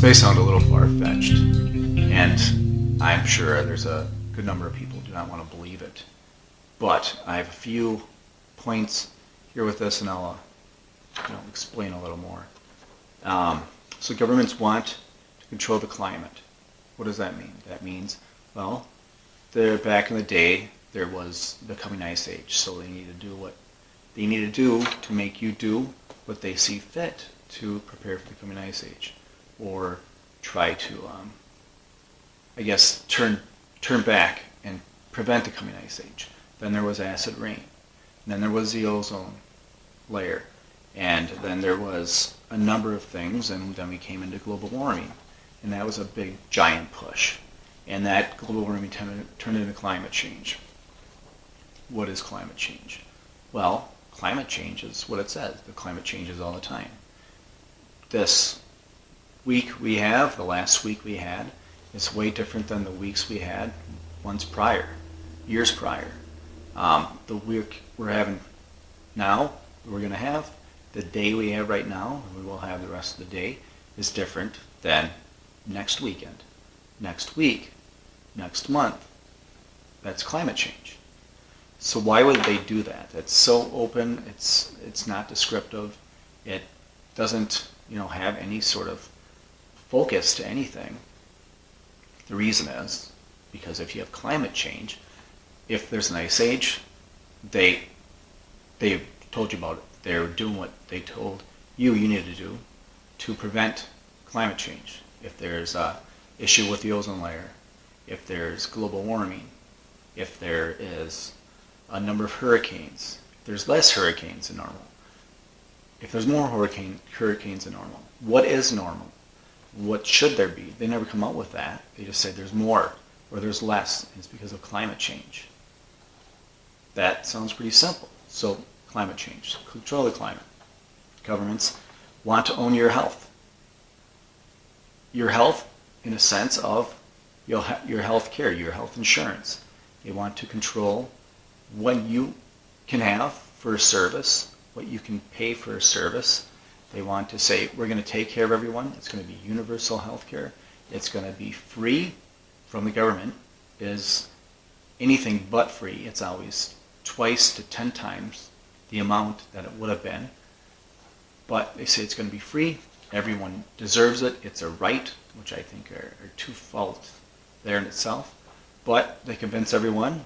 may sound a little far-fetched, and I'm sure there's a good number of people who do not want to believe it. But I have a few points here with this, and I'll explain a little more. So governments want to control the climate. What does that mean? That means, well, back in the day, there was the coming ice age, so they need to do what they need to do to make you do what they see fit to prepare for the coming ice age, or try to, turn back and prevent the coming ice age. Then there was acid rain. And then there was the ozone layer. And then there was a number of things, and then we came into global warming. And that was a big, giant push. And that global warming turned into climate change. What is climate change? Well, climate change is what it says. The climate changes all the time. This week we have, the last week we had, is way different than the weeks we had months prior, years prior. The week we're having now, we're going to have, the day we have right now, and we will have the rest of the day, is different than next weekend, next week, next month. That's climate change. So why would they do that? It's so open, it's not descriptive, it doesn't have any sort of focus to anything. The reason is because if you have climate change, if there's an ice age, they told you about it. They're doing what they told you need to do to prevent climate change. If there's an issue with the ozone layer, if there's global warming, if there is a number of hurricanes, if there's less hurricanes than normal, if there's more hurricanes than normal, what is normal? What should there be? They never come out with that. They just say there's more or there's less, and it's because of climate change. That sounds pretty simple. So climate change, control the climate. Governments want to own your health. Your health in a sense of your health care, your health insurance. They want to control what you can have for a service, what you can pay for a service. They want to say, we're going to take care of everyone. It's going to be universal health care. It's going to be free from the government. It is anything but free. It's always twice to 10 times the amount that it would have been. But they say it's going to be free. Everyone deserves it. It's a right, which I think are two faults there in itself. But they convince everyone,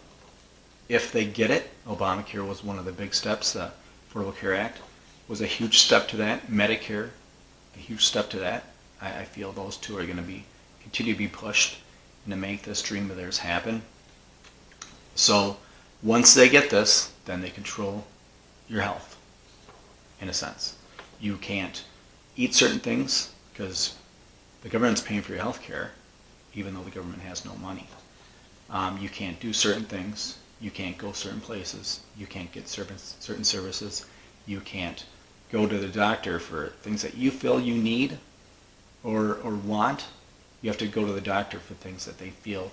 if they get it, Obamacare was one of the big steps, the Affordable Care Act was a huge step to that. Medicare, a huge step to that. I feel those two are going to continue to be pushed and to make this dream of theirs happen. So once they get this, then they control your health, in a sense. You can't eat certain things because the government's paying for your health care, even though the government has no money. You can't do certain things. You can't go certain places. You can't get certain services. You can't go to the doctor for things that you feel you need or want. You have to go to the doctor for things that they feel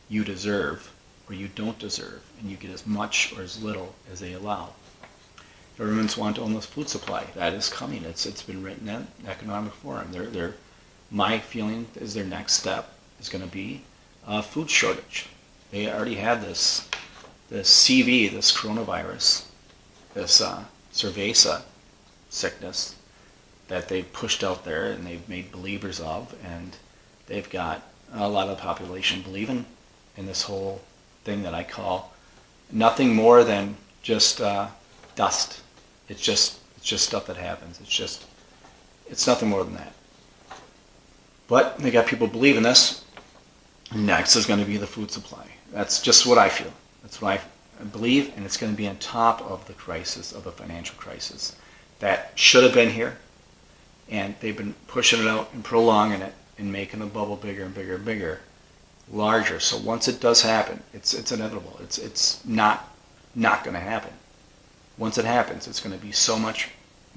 you deserve or you don't deserve, and you get as much or as little as they allow. Governments want to own the food supply. That is coming. It's been written in economic forum. My feeling is their next step is going to be a food shortage. They already have this CV, this coronavirus, this cerveza sickness that they've pushed out there and they've made believers of, and they've got a lot of the population believing in this whole thing that I call nothing more than just dust. It's just stuff that happens. It's nothing more than that. But they got people believing this. Next is going to be the food supply. That's just what I feel. That's what I believe, and it's going to be on top of the crisis, of the financial crisis that should have been here, and they've been pushing it out and prolonging it and making the bubble bigger and bigger and bigger, larger. So once it does happen, it's inevitable. It's not going to happen. Once it happens, it's going to be so much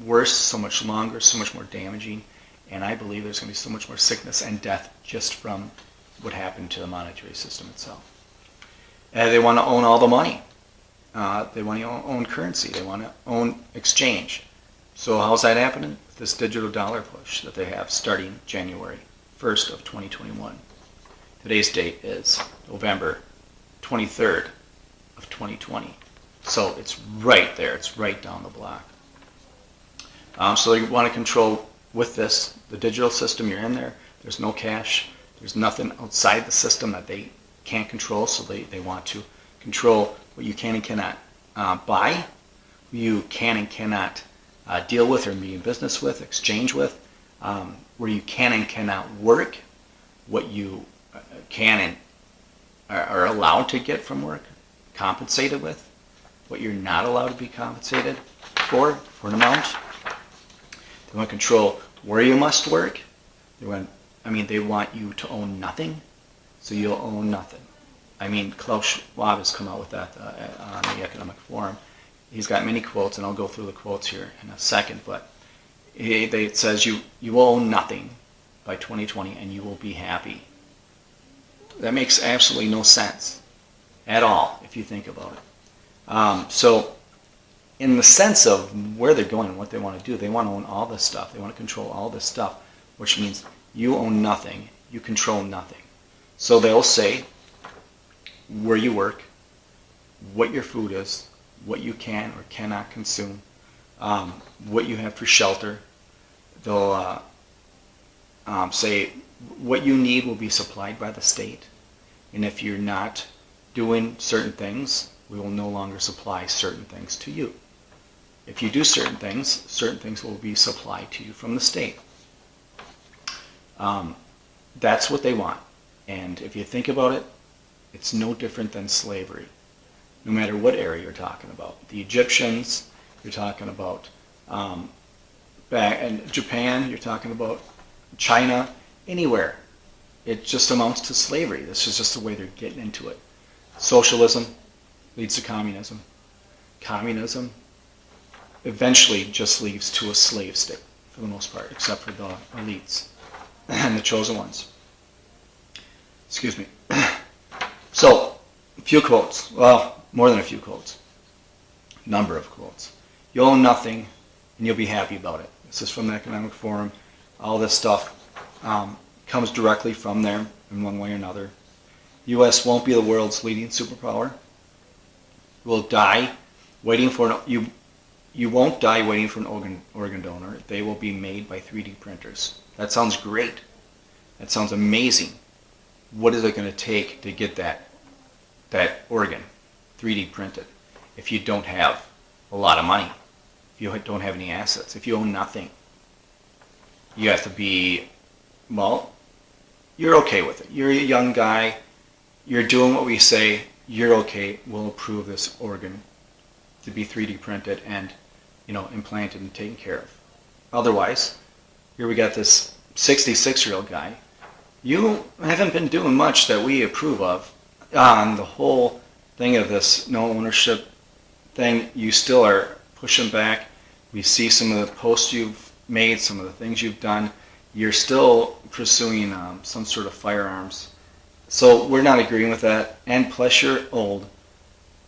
worse, so much longer, so much more damaging, and I believe there's going to be so much more sickness and death just from what happened to the monetary system itself. They want to own all the money. They want to own currency. They want to own exchange. So how's that happening? This digital dollar push that they have starting January 1st of 2021. Today's date is November 23rd of 2020. So it's right there. It's right down the block. So you want to control with this, the digital system you're in there. There's no cash. There's nothing outside the system that they can't control, so they want to control what you can and cannot buy, who you can and cannot deal with or be in business with, exchange with, where you can and cannot work, what you can and are allowed to get from work, compensated with, what you're not allowed to be compensated for an amount. They want to control where you must work. They want you to own nothing, so you'll own nothing. I mean, Klaus Schwab has come out with that on the Economic Forum. He's got many quotes, and I'll go through the quotes here in a second, but it says you will own nothing by 2020 and you will be happy. That makes absolutely no sense at all if you think about it. So in the sense of where they're going and what they want to do, they want to own all this stuff. They want to control all this stuff, which means you own nothing, you control nothing. So they'll say where you work, what your food is, what you can or cannot consume, what you have for shelter. They'll say what you need will be supplied by the state, and if you're not doing certain things, we will no longer supply certain things to you. If you do certain things will be supplied to you from the state. That's what they want. And if you think about it, it's no different than slavery, no matter what area you're talking about. The Egyptians, you're talking about back in Japan, you're talking about China, anywhere. It just amounts to slavery. This is just the way they're getting into it. Socialism leads to communism. Communism eventually just leads to a slave state, for the most part, except for the elites and the chosen ones. Excuse me. So, a few quotes. Well, more than a few quotes. Number of quotes. You'll own nothing, and you'll be happy about it. This is from the Economic Forum. All this stuff comes directly from there in one way or another. The U.S. won't be the world's leading superpower. Will die waiting for you won't die waiting for an organ donor. They will be made by 3D printers. That sounds great. That sounds amazing. What is it going to take to get that organ 3D printed if you don't have a lot of money, if you don't have any assets, if you own nothing? You have to be, well, you're okay with it. You're a young guy. You're doing what we say. You're okay. We'll approve this organ to be 3D printed and, implanted and taken care of. Otherwise, here we got this 66-year-old guy. You haven't been doing much that we approve of on the whole thing of this no ownership thing. You still are pushing back. We see some of the posts you've made, some of the things you've done. You're still pursuing some sort of firearms. So we're not agreeing with that. And plus you're old.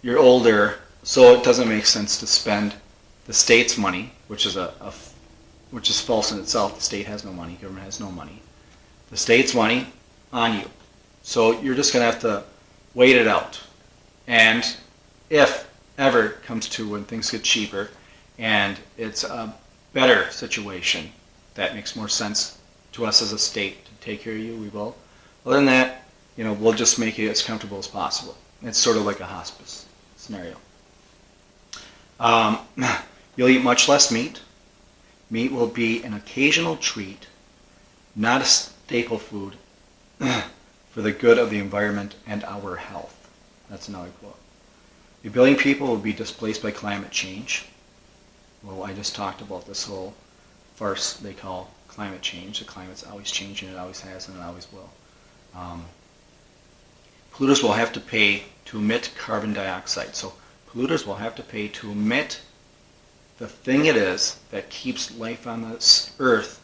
You're older, so it doesn't make sense to spend the state's money, which is which is false in itself. The state has no money. Government has no money. The state's money on you. So you're just going to have to wait it out. And if ever it comes to when things get cheaper and it's a better situation that makes more sense to us as a state to take care of you, we will. Other than that, we'll just make it as comfortable as possible. It's sort of like a hospice scenario. You'll eat much less meat. Meat will be an occasional treat, not a staple food, for the good of the environment and our health. That's another quote. A billion people will be displaced by climate change. Well, I just talked about this whole farce they call climate change. The climate's always changing, it always has, and it always will. Polluters will have to pay to emit carbon dioxide. So polluters will have to pay to emit the thing it is that keeps life on this earth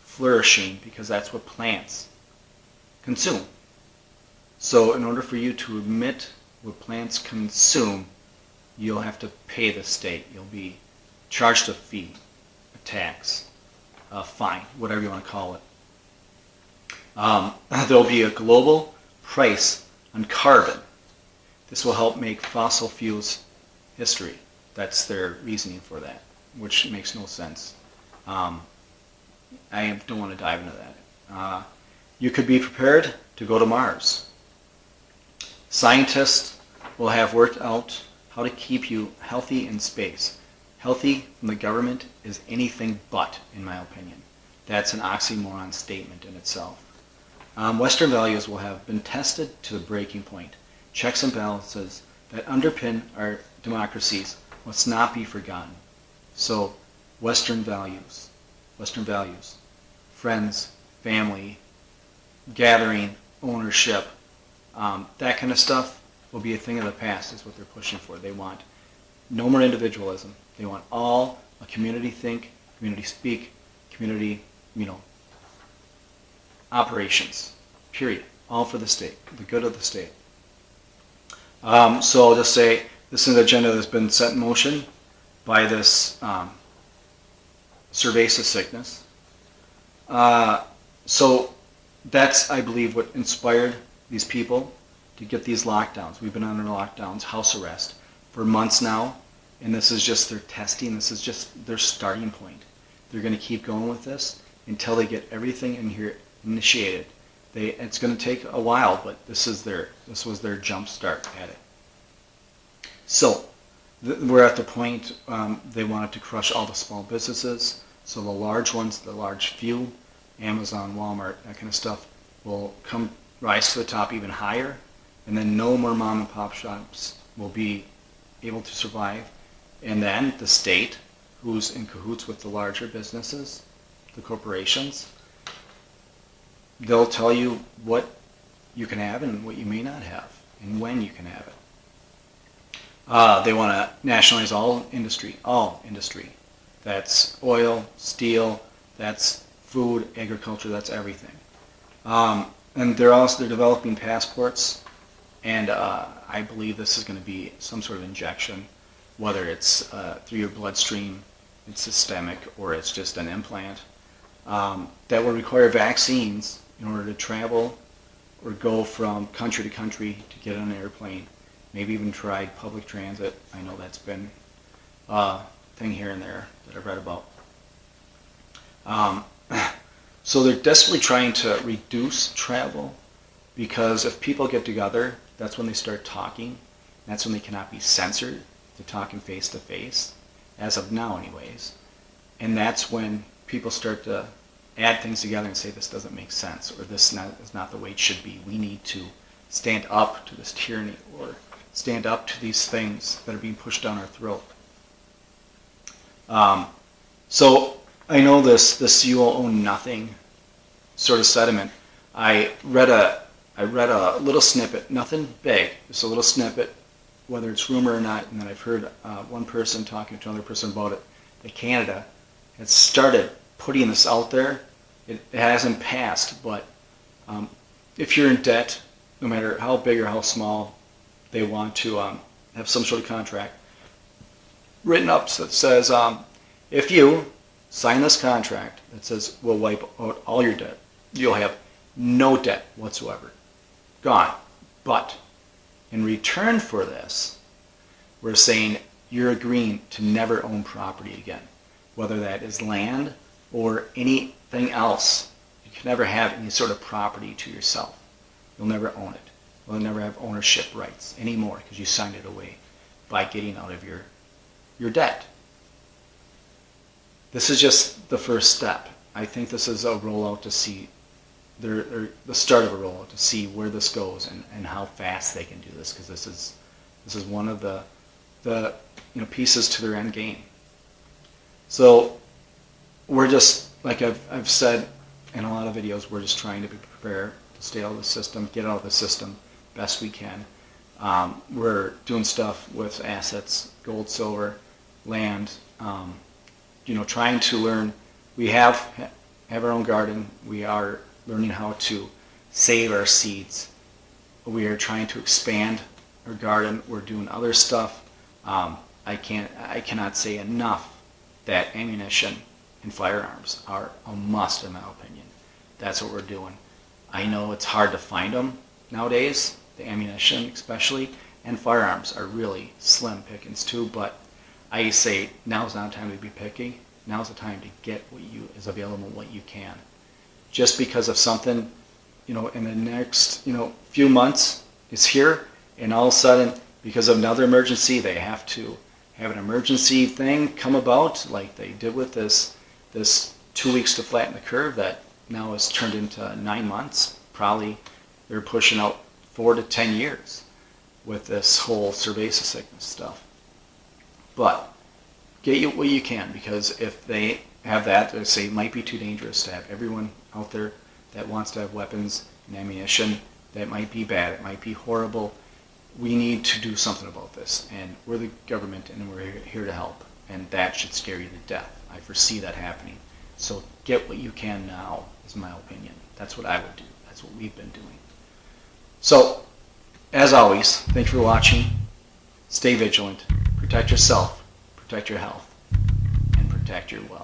flourishing, because that's what plants consume. So in order for you to emit what plants consume, you'll have to pay the state. You'll be charged a fee, a tax, a fine, whatever you want to call it. There'll be a global price on carbon. This will help make fossil fuels history. That's their reasoning for that, which makes no sense. I don't want to dive into that. You could be prepared to go to Mars. Scientists will have worked out how to keep you healthy in space. Healthy from the government is anything but, in my opinion. That's an oxymoron statement in itself. Western values will have been tested to the breaking point. Checks and balances that underpin our democracies must not be forgotten. So, Western values, friends, family, gathering, ownership, that kind of stuff will be a thing of the past, is what they're pushing for. They want no more individualism. They want all a community think, community speak, community, operations, period. All for the state, the good of the state. So I'll just say this is an agenda that's been set in motion by this pervasive sickness. So that's, I believe, what inspired these people to get these lockdowns. We've been under lockdowns, house arrest, for months now, and this is just their testing. This is just their starting point. They're going to keep going with this until they get everything in here initiated. It's going to take a while, but this was their jump start at it. So we're at the point they wanted to crush all the small businesses. So the large ones, the large few, Amazon, Walmart, that kind of stuff, will rise to the top even higher, and then no more mom and pop shops will be able to survive. And then the state, who's in cahoots with the larger businesses, the corporations, they'll tell you what you can have and what you may not have, and when you can have it. They want to nationalize all industry. That's oil, steel, that's food, agriculture, that's everything. And they're developing passports, and I believe this is going to be some sort of injection, whether it's through your bloodstream, it's systemic, or it's just an implant, that will require vaccines in order to travel or go from country to country to get on an airplane. Maybe even tried public transit. I know that's been a thing here and there that I've read about. So they're desperately trying to reduce travel, because if people get together, that's when they start talking. That's when they cannot be censored. They're talking face to face, as of now anyways. And that's when people start to add things together and say this doesn't make sense, or this is not the way it should be. We need to stand up to this tyranny, or stand up to these things that are being pushed down our throat. So I know this "you will own nothing" sort of sentiment. I read a little snippet, nothing big, just a little snippet, whether it's rumor or not, and then I've heard one person talking to another person about it, that Canada has started putting this out there. It hasn't passed, but if you're in debt, no matter how big or how small, they want to have some sort of contract written up that says, if you sign this contract that says we'll wipe out all your debt, you'll have no debt whatsoever. Gone. But in return for this, we're saying you're agreeing to never own property again, whether that is land or anything else. You can never have any sort of property to yourself. You'll never own it. You'll never have ownership rights anymore, because you signed it away by getting out of your debt. This is just the first step. I think this is a rollout to see, the start of a rollout to see where this goes and how fast they can do this, because this is one of the pieces to their end game. So we're just, like I've said in a lot of videos, we're just trying to be prepared to stay out of the system, get out of the system best we can. We're doing stuff with assets, gold, silver, land, trying to learn. We have our own garden. We are learning how to save our seeds. We are trying to expand our garden. We're doing other stuff. I cannot say enough that ammunition and firearms are a must, in my opinion. That's what we're doing. I know it's hard to find them nowadays, the ammunition especially, and firearms are really slim pickings too, but I say now's not the time to be picky. Now's the time to get what is available, what you can. Just because of something, in the next, few months is here, and all of a sudden, because of another emergency, they have to have an emergency thing come about, like they did with this 2 weeks to flatten the curve that now has turned into 9 months. Probably they're pushing out 4 to 10 years with this whole cerveza sickness stuff. But get you what you can, because if they have that, they say it might be too dangerous to have everyone out there that wants to have weapons and ammunition. That might be bad. It might be horrible. We need to do something about this, and we're the government, and we're here to help, and that should scare you to death. I foresee that happening. So get what you can now, is my opinion. That's what I would do. That's what we've been doing. So, as always, thanks for watching. Stay vigilant. Protect yourself, protect your health, and protect your wealth.